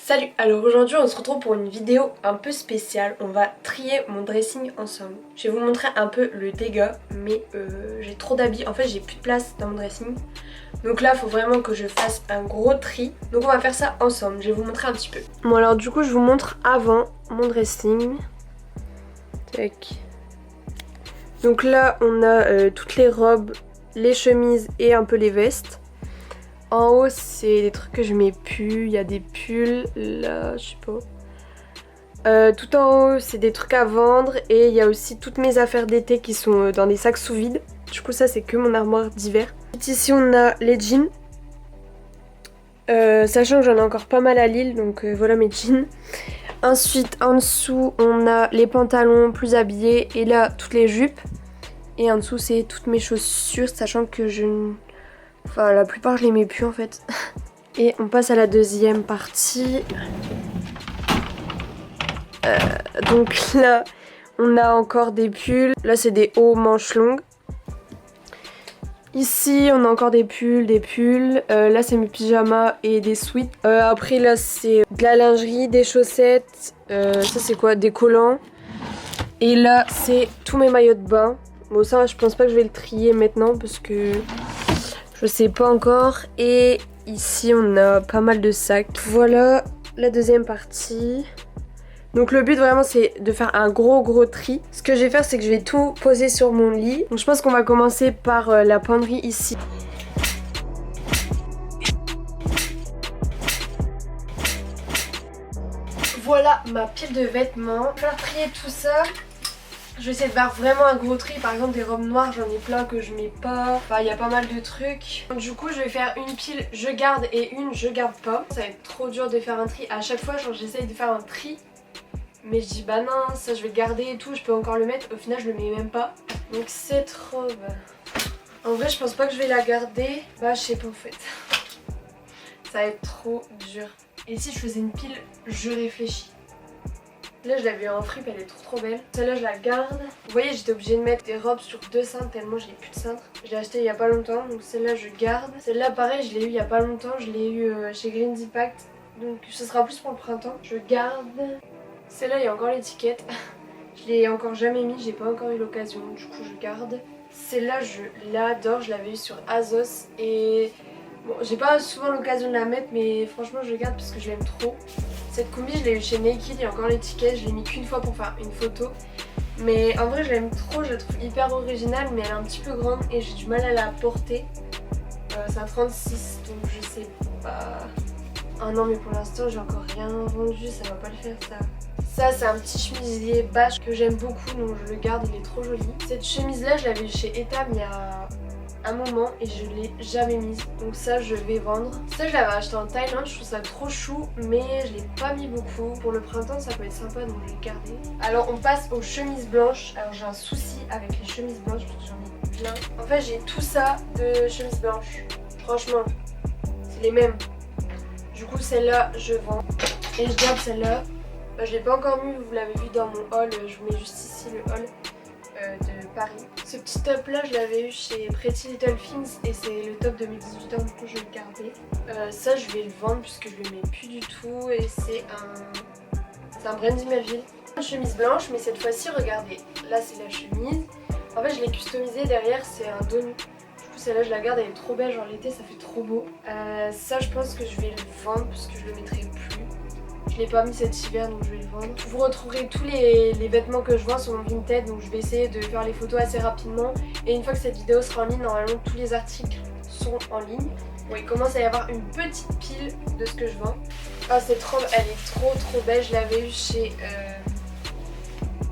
Salut, alors aujourd'hui on se retrouve pour une vidéo un peu spéciale. On va trier mon dressing ensemble. Je vais vous montrer un peu le dégât, mais j'ai trop d'habits. En fait j'ai plus de place dans mon dressing. Donc là il faut vraiment que je fasse un gros tri. Donc on va faire ça ensemble, je vais vous montrer un petit peu. Bon alors du coup je vous montre avant mon dressing. Tac. Donc là on a toutes les robes, les chemises et un peu les vestes. En haut c'est des trucs que je mets plus, il y a des pulls, là je sais pas. Tout en haut c'est des trucs à vendre et il y a aussi toutes mes affaires d'été qui sont dans des sacs sous vide. Du coup ça c'est que mon armoire d'hiver. Ici on a les jeans, sachant que j'en ai encore pas mal à Lille donc voilà mes jeans. Ensuite en dessous on a les pantalons plus habillés et là toutes les jupes. Et en dessous c'est toutes mes chaussures sachant que Enfin la plupart je les mets plus en fait. Et on passe à la deuxième partie. Donc là on a encore des pulls. Là c'est des hauts manches longues. Ici on a encore des pulls, là c'est mes pyjamas et des sweats. Après là c'est de la lingerie, des chaussettes. Ça c'est quoi? Des collants. Et là c'est tous mes maillots de bain. Bon ça je pense pas que je vais le trier maintenant parce que je sais pas encore. Et ici on a pas mal de sacs. Voilà la deuxième partie. Donc le but vraiment c'est de faire un gros tri. Ce que je vais faire c'est que je vais tout poser sur mon lit. Donc je pense qu'on va commencer par la penderie ici. Voilà ma pile de vêtements. Je vais trier tout ça. Je vais essayer de faire vraiment un gros tri. Par exemple des robes noires j'en ai plein que je mets pas. Enfin il y a pas mal de trucs. Du coup je vais faire une pile je garde et une je garde pas. Ça va être trop dur de faire un tri. À chaque fois genre j'essaye de faire un tri. Mais je dis bah non ça je vais le garder et tout. Je peux encore le mettre. Au final je le mets même pas. Donc cette robe. En vrai je pense pas que je vais la garder. Bah je sais pas en fait. Ça va être trop dur. Et si je faisais une pile je réfléchis. Là je l'avais eu en fripe, elle est trop belle. Celle-là je la garde. Vous voyez j'étais obligée de mettre des robes sur 2 cintres tellement j'ai plus de cintres. Je l'ai acheté il y a pas longtemps donc celle-là je garde. Celle-là pareil je l'ai eu il y a pas longtemps. Je l'ai eu chez Green Impact. Donc ce sera plus pour le printemps. Je garde. Celle-là il y a encore l'étiquette. Je l'ai encore jamais mis, j'ai pas encore eu l'occasion. Du coup je garde. Celle-là je l'adore, je l'avais eu sur Azos. Et bon j'ai pas souvent l'occasion de la mettre mais franchement je garde parce que je l'aime trop. Cette combi je l'ai eu chez Naked, il y a encore l'étiquette, je l'ai mis qu'une fois pour faire une photo. Mais en vrai je l'aime trop, je la trouve hyper originale mais elle est un petit peu grande et j'ai du mal à la porter. C'est un 36 donc je sais pas. Ah non mais pour l'instant j'ai encore rien vendu, ça va pas le faire ça. Ça c'est un petit chemisier bâche que j'aime beaucoup donc je le garde, il est trop joli. Cette chemise là je l'avais eu chez Etam il y a un moment et je l'ai jamais mise. Donc ça je vais vendre. Ça je l'avais acheté en Thaïlande, je trouve ça trop chou mais je l'ai pas mis beaucoup. Pour le printemps ça peut être sympa donc je vais le garder. Alors on passe aux chemises blanches. Alors j'ai un souci avec les chemises blanches parce que j'en ai plein. En fait j'ai tout ça de chemises blanches. Franchement c'est les mêmes. Du coup celle-là je vends et je garde celle-là. Bah, je l'ai pas encore mis, vous l'avez vu dans mon haul, je vous mets juste ici le haul de Paris. Ce petit top là je l'avais eu chez Pretty Little Things et c'est le top de mes 18 ans, du coup je vais le garder. Ça je vais le vendre puisque je le mets plus du tout et c'est un Brandy Melville. Une chemise blanche mais cette fois-ci regardez, là c'est la chemise. En fait je l'ai customisée, derrière c'est un dos nu. Du coup celle-là je la garde, elle est trop belle, genre l'été ça fait trop beau. Ça je pense que je vais le vendre parce que je le mettrai plus. Je l'ai pas mis cet hiver donc je vais le vendre. Vous retrouverez tous les vêtements que je vends sur mon Vinted donc je vais essayer de faire les photos assez rapidement. Et une fois que cette vidéo sera en ligne, normalement tous les articles sont en ligne. Bon, il commence à y avoir une petite pile de ce que je vends. Ah cette robe elle est trop belle, je l'avais eu chez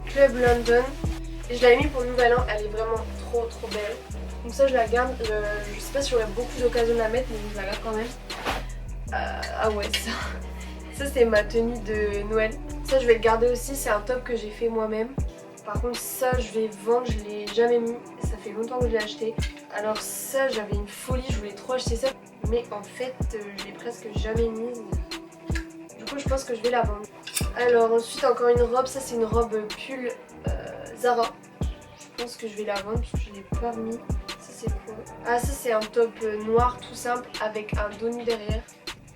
Club London. Et je l'avais mis pour le nouvel an, elle est vraiment trop belle. Donc ça je la garde, je sais pas si j'aurai beaucoup d'occasion de la mettre mais je la garde quand même. Ah ouais ça... Ça c'est ma tenue de Noël. Ça je vais le garder aussi, c'est un top que j'ai fait moi-même. Par contre ça je vais vendre, je l'ai jamais mis. Ça fait longtemps que je l'ai acheté. Alors ça j'avais une folie, je voulais trop acheter ça. Mais en fait je l'ai presque jamais mise. Du coup je pense que je vais la vendre. Alors ensuite encore une robe, ça c'est une robe pull Zara. Je pense que je vais la vendre parce que je l'ai pas mis. Ça c'est quoi? Ah ça c'est un top noir tout simple avec un dos nu derrière.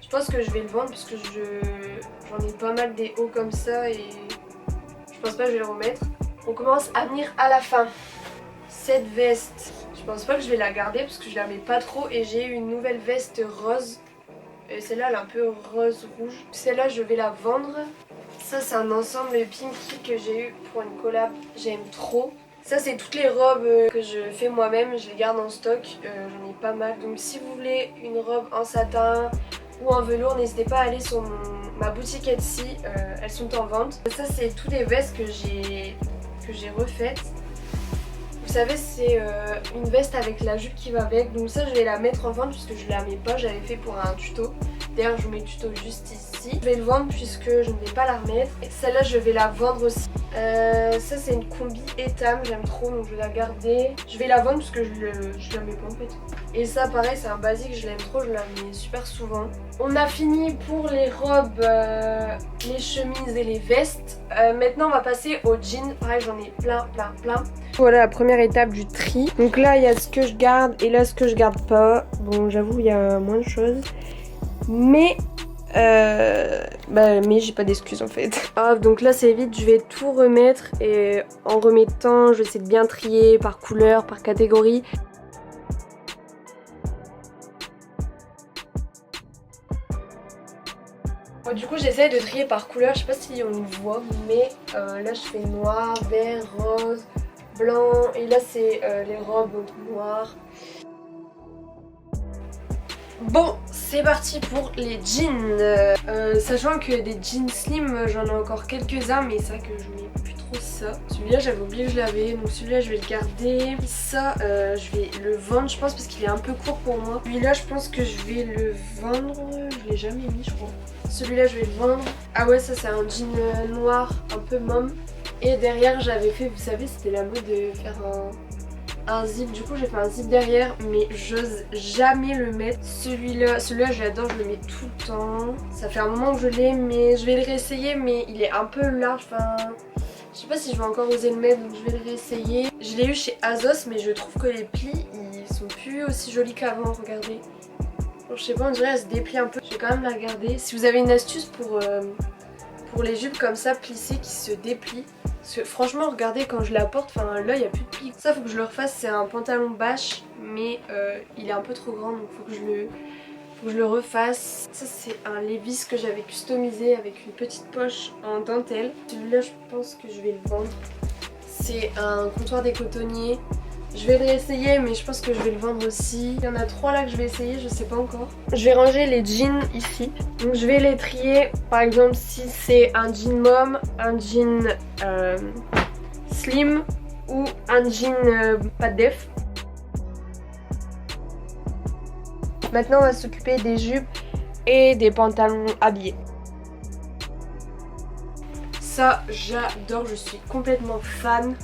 Je Je pense que je vais le vendre puisque j'en ai pas mal des hauts comme ça et je pense pas que je vais le remettre. On commence à venir à la fin. Cette veste, je pense pas que je vais la garder parce que je la mets pas trop et j'ai une nouvelle veste rose. Celle-là elle est un peu rose rouge. Celle-là je vais la vendre. Ça c'est un ensemble Pinky que j'ai eu pour une collab, j'aime trop. Ça c'est toutes les robes que je fais moi-même, je les garde en stock, j'en ai pas mal. Donc si vous voulez une robe en satin ou en velours, n'hésitez pas à aller sur ma boutique Etsy, elles sont en vente. Ça c'est toutes les vestes que j'ai refaites. Vous savez c'est une veste avec la jupe qui va avec, donc ça je vais la mettre en vente puisque je la mets pas, j'avais fait pour un tuto. D'ailleurs je vous mets le tuto juste ici. Je vais le vendre puisque je ne vais pas la remettre. Et celle-là je vais la vendre aussi. Ça c'est une combi Etam, j'aime trop donc je vais la garder. Je vais la vendre parce que je la mets pas en fait. Et ça pareil c'est un basique, je l'aime trop, je la mets super souvent. On a fini pour les robes, les chemises et les vestes. Maintenant on va passer aux jeans. Pareil j'en ai plein. Voilà la première étape du tri. Donc là il y a ce que je garde et là ce que je garde pas. Bon j'avoue il y a moins de choses. Mais j'ai pas d'excuses en fait. Donc là c'est vite, je vais tout remettre et en remettant je vais essayer de bien trier par couleur, par catégorie. Bon, du coup j'essaie de trier par couleur, je sais pas si on le voit mais là je fais noir, vert, rose, blanc et là c'est les robes donc noires. Bon, c'est parti pour les jeans. Sachant que des jeans slim, j'en ai encore quelques-uns, mais c'est vrai que je mets plus trop ça. Celui-là, j'avais oublié que je l'avais, donc celui-là, je vais le garder. Ça, je vais le vendre, je pense, parce qu'il est un peu court pour moi. Celui-là, je pense que je vais le vendre. Je l'ai jamais mis, je crois. Celui-là, je vais le vendre. Ah ouais, ça, c'est un jean noir, un peu mom. Et derrière, j'avais fait, vous savez, c'était la mode de faire un zip, du coup j'ai fait un zip derrière mais j'ose jamais le mettre. Celui-là je l'adore, je le mets tout le temps. Ça fait un moment que je l'ai mais je vais le réessayer mais il est un peu large, enfin je sais pas si je vais encore oser le mettre donc je vais le réessayer. Je l'ai eu chez Azos mais je trouve que les plis ils sont plus aussi jolis qu'avant, regardez. Bon, je sais pas, on dirait elle se déplie un peu, je vais quand même la garder. Si vous avez une astuce pour les jupes comme ça plissées qui se déplient. Parce que franchement regardez quand je la porte, enfin là il n'y a plus de plis. Ça faut que je le refasse, c'est un pantalon bâche mais il est un peu trop grand donc faut que je le refasse. Ça c'est un Levi's que j'avais customisé avec une petite poche en dentelle. Celui-là je pense que je vais le vendre. C'est un comptoir des cotonniers. Je vais le réessayer mais je pense que je vais le vendre aussi. Il y en a 3 là que je vais essayer, je sais pas encore. Je vais ranger les jeans ici. Donc je vais les trier. Par exemple si c'est un jean mom, un jean slim ou un jean pas de def. Maintenant on va s'occuper des jupes et des pantalons habillés. Ça j'adore, je suis complètement fan.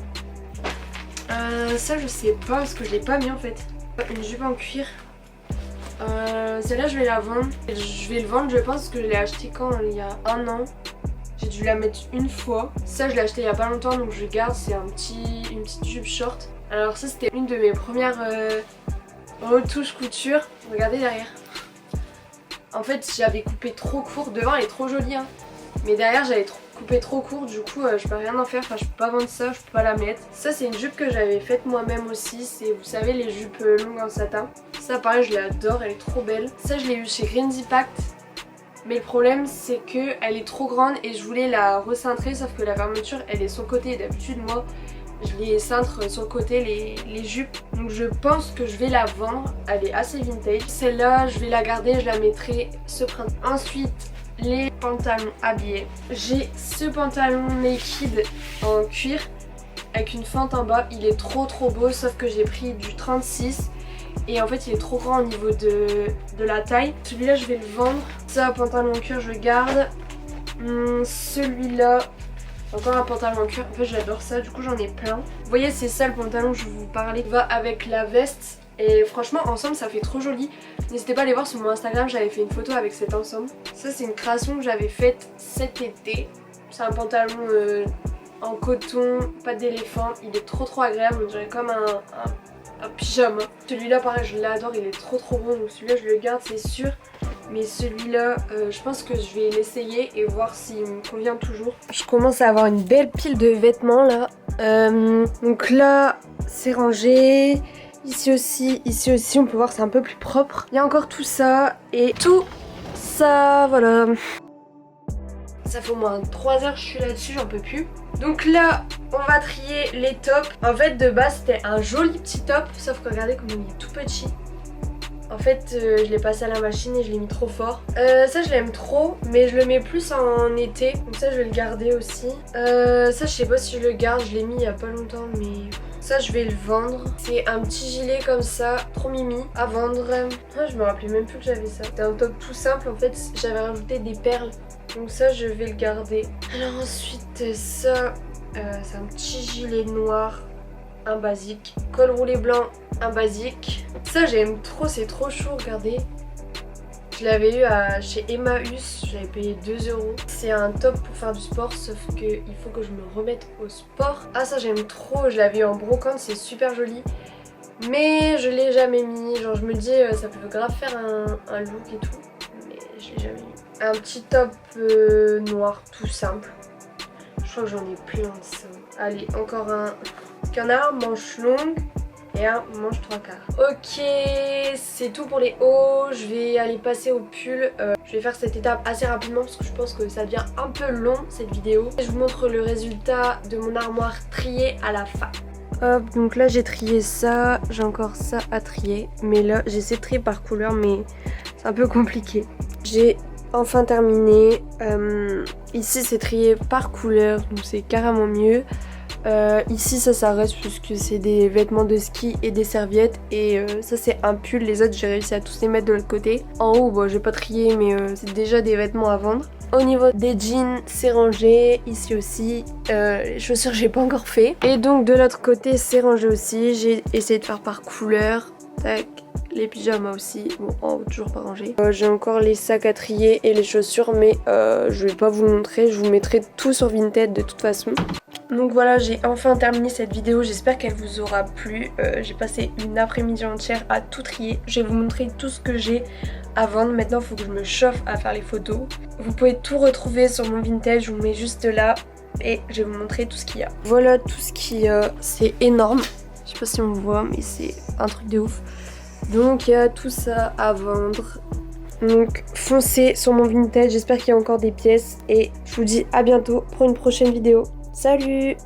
Ça je sais pas parce que je l'ai pas mis en fait. Une jupe en cuir. Celle-là je vais la vendre. Je vais le vendre je pense que je l'ai acheté quand il y a 1 an. J'ai dû la mettre une fois. Ça je l'ai acheté il y a pas longtemps donc je garde. C'est une petite jupe short. Alors ça c'était une de mes premières retouches couture. Regardez derrière. En fait j'avais coupé trop court. Devant elle est trop jolie hein. Mais derrière j'avais coupé trop court, du coup je peux rien en faire, enfin je peux pas vendre ça, je peux pas la mettre. Ça c'est une jupe que j'avais faite moi-même aussi, c'est vous savez les jupes longues en satin. Ça pareil je l'adore, elle est trop belle. Ça je l'ai eu chez Green Impact. Mais le problème c'est que elle est trop grande et je voulais la recintrer sauf que la fermeture elle est sur le côté. D'habitude moi je les cintre sur le côté les jupes. Donc je pense que je vais la vendre, elle est assez vintage. Celle-là je vais la garder, je la mettrai ce printemps. Ensuite les pantalons habillés. J'ai ce pantalon naked en cuir avec une fente en bas. Il est trop beau sauf que j'ai pris du 36 et en fait il est trop grand au niveau de la taille. Celui-là je vais le vendre. Ça pantalon en cuir je le garde. Celui-là encore un pantalon en cuir. En fait j'adore ça, du coup j'en ai plein. Vous voyez c'est ça le pantalon que je vous parlais. Va avec la veste. Et franchement ensemble ça fait trop joli. N'hésitez pas à aller voir sur mon Instagram, j'avais fait une photo avec cet ensemble. Ça c'est une création que j'avais faite cet été. C'est un pantalon en coton, pas d'éléphant. Il est trop agréable, on dirait comme un pyjama. Celui-là pareil je l'adore, il est trop bon donc celui-là je le garde c'est sûr. Mais celui-là, je pense que je vais l'essayer et voir s'il me convient toujours. Je commence à avoir une belle pile de vêtements là. Donc là, c'est rangé. Ici aussi, on peut voir c'est un peu plus propre. Il y a encore tout ça et tout ça, voilà. Ça fait au moins 3 heures que je suis là-dessus, j'en peux plus. Donc là, on va trier les tops. En fait, de base, c'était un joli petit top, sauf que regardez comme il est tout petit. En fait, je l'ai passé à la machine et je l'ai mis trop fort. Ça, je l'aime trop, mais je le mets plus en été. Donc ça, je vais le garder aussi. Ça, je sais pas si je le garde, je l'ai mis il y a pas longtemps, mais... Ça, je vais le vendre. C'est un petit gilet comme ça, trop mimi, à vendre. Ah, je me rappelais même plus que j'avais ça. C'était un top tout simple, en fait, j'avais rajouté des perles. Donc ça, je vais le garder. Alors ensuite, ça, c'est un petit gilet noir, un basique. Col roulé blanc, un basique. Ça, j'aime trop, c'est trop chaud, regardez. Je l'avais eu chez Emmaüs, j'avais payé 2 €. C'est un top pour faire du sport, sauf qu'il faut que je me remette au sport. Ah, ça j'aime trop, je l'avais eu en brocante, c'est super joli. Mais je l'ai jamais mis, genre je me dis ça peut grave faire un look et tout. Mais je l'ai jamais mis. Un petit top noir tout simple. Je crois que j'en ai plein de ça. Allez, encore un canard, manche longue. Et un manche 3/4. Ok, c'est tout pour les hauts. Je vais aller passer au pull. Je vais faire cette étape assez rapidement parce que je pense que ça devient un peu long cette vidéo. Je vous montre le résultat de mon armoire triée à la fin. Hop, donc là j'ai trié ça. J'ai encore ça à trier. Mais là j'essaie de trier par couleur mais c'est un peu compliqué. J'ai enfin terminé. Ici c'est trié par couleur donc c'est carrément mieux. Ici ça reste puisque c'est des vêtements de ski et des serviettes et ça c'est un pull, les autres j'ai réussi à tous les mettre de l'autre côté. En haut bon, j'ai pas trié mais c'est déjà des vêtements à vendre. Au niveau des jeans c'est rangé, ici aussi, les chaussures j'ai pas encore fait. Et donc de l'autre côté c'est rangé aussi, j'ai essayé de faire par couleur, tac. Les pyjamas aussi, bon en haut toujours pas rangé. J'ai encore les sacs à trier et les chaussures mais je vais pas vous le montrer, je vous mettrai tout sur Vinted de toute façon. Donc voilà, j'ai enfin terminé cette vidéo, j'espère qu'elle vous aura plu. J'ai passé une après-midi entière à tout trier. Je vais vous montrer tout ce que j'ai à vendre. Maintenant il faut que je me chauffe à faire les photos. Vous pouvez tout retrouver sur mon Vinted, je vous mets juste là et je vais vous montrer tout ce qu'il y a. Voilà tout ce qu'il y a, c'est énorme. Je sais pas si on voit mais c'est un truc de ouf. Donc il y a tout ça à vendre. Donc foncez sur mon Vinted, j'espère qu'il y a encore des pièces. Et je vous dis à bientôt pour une prochaine vidéo. Salut!